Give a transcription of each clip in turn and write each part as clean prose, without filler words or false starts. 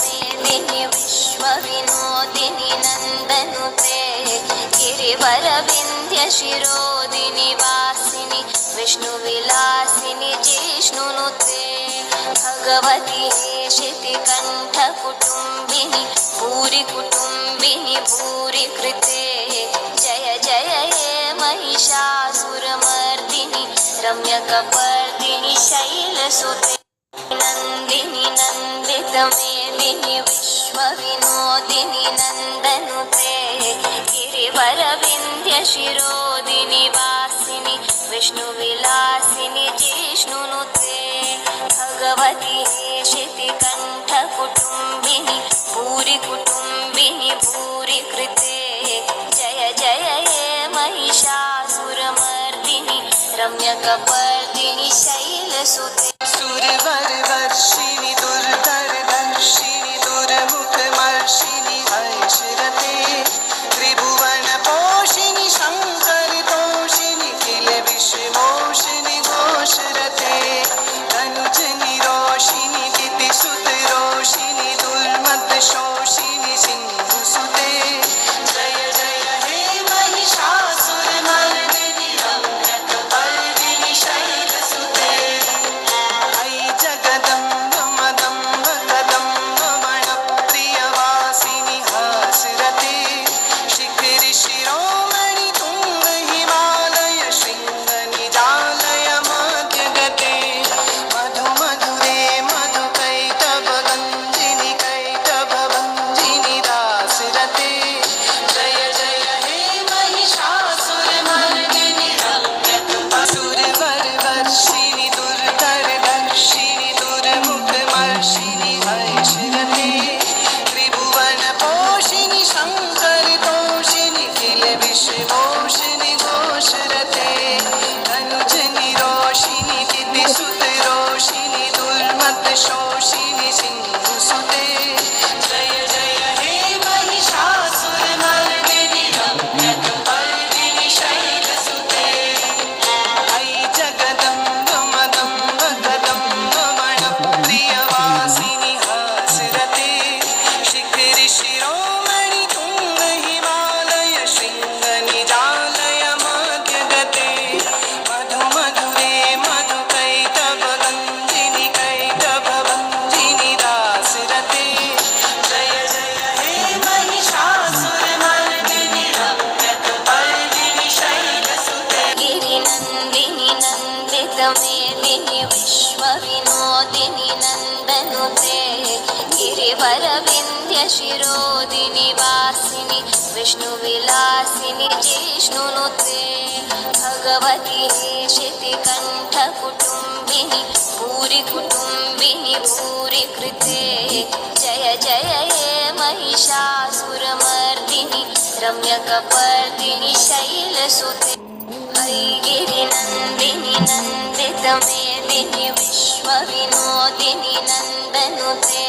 मेदिनि विश्वविनोदिनि नन्दनुते गिरिवरविन्ध्यशिरोदिनि वासिनि विष्णुविलासिनि जिष्णुनुते भगवति हेशितिकण्ठकुटुम्बिनि भूरि कुटुम्बिनि भूरि कृते जय जय हे महिषासुरमर्दिनि रम्यकपर्दिनि शैलसुते नन्दिनि नन्दितमेदिनि विश्वविनोदिनि नन्दनुते गिरिवरविन्ध्यशिरोदिनि वासिनि विष्णुविलासिनि जिष्णुनुते भगवति हेशितिकण्ठकुटुम्बिनि भूरि कुटुम्बिनि भूरि कृते जय जय हे महिषासुरमर्दिनि रम्यकपर्दिनि शैलसुते सुरवरवर्षिणि दुर्धरदर्शिनि दुर्मुखमर्षिणि ऐश्वरते त्रिभुवनपोषिणि शङ्करतोषिणि किल विश्वमोषिणि घोषरते तनुजनिरोषिणि दितिसुतरोषिणि दुर्मदशोषिणि सिन्धुसुते जय जय हे महिषासुरमर्दिनि रम्यकपर्दिनि शैलसुते जगदम्ब मदम्ब कदम्ब मणप्रियवासिनि हासरते शिखरि शिरोमणि तुङ्ग हिमालय शृङ्ग निजालय मध्यगते मधु मधुरे मधुकैटभगञ्जिनि कैटभभञ्जिनि दासरते जय जय हे महिषासुरमर्दिनि सुरवरवर्षिणि दुर्धरदर्शिनि दुर्मुखमर्षिणि ऐश्वरते त्रिभुवनपोषिणि शङ्करतोषिणि किल विश्वमोषिणि घोषरते तनुजनिरोषिणि दितिसुतरोषिणि दुर्मदशोषिणि सिन्धुसुते जय जय हे महिषासुरमर्दिनि रम्यकपर्दिनि शैलसुते जगदम्ब मदम्ब कदम्ब मणप्रियवासिनि हासरते शिखरि शिरोमणि तुङ्ग हिमालय शृङ्ग निजालय मध्यगते मधु मधुरे मधुकैटभगञ्जिनि कैटभभञ्जिनि दासरते जय जय हे महिषासुरमर्दिनि रम्यकपर्दिनि शैलसुते गिरिनन्दिनि नन्दितमेदिनि विश्वविनोदिनि नन्दनुते गिरिवरविन्ध्यशिरोदिनि वासिनि विष्णुविलासिनि जिष्णुनुते भगवति हेशितिकण्ठकुटुम्बिनि भूरि कुटुम्बिनि भूरि कृते जय जय हे महिषासुरमर्दिनि रम्यकपर्दिनि शैलसुते गिरिनन्दिनि नन्दितमेदिनि विश्वविनोदिनि नन्दनुते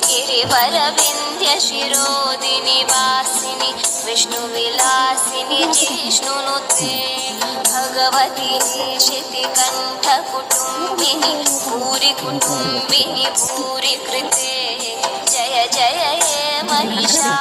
गिरिवरविन्ध्यशिरोदिनि वासिनि विष्णुविलासिनि जिष्णुनुते भगवति हेशितिकण्ठकुटुम्बिनि भूरि कुटुम्बिनि भूरि कृते जय जय हे महिषा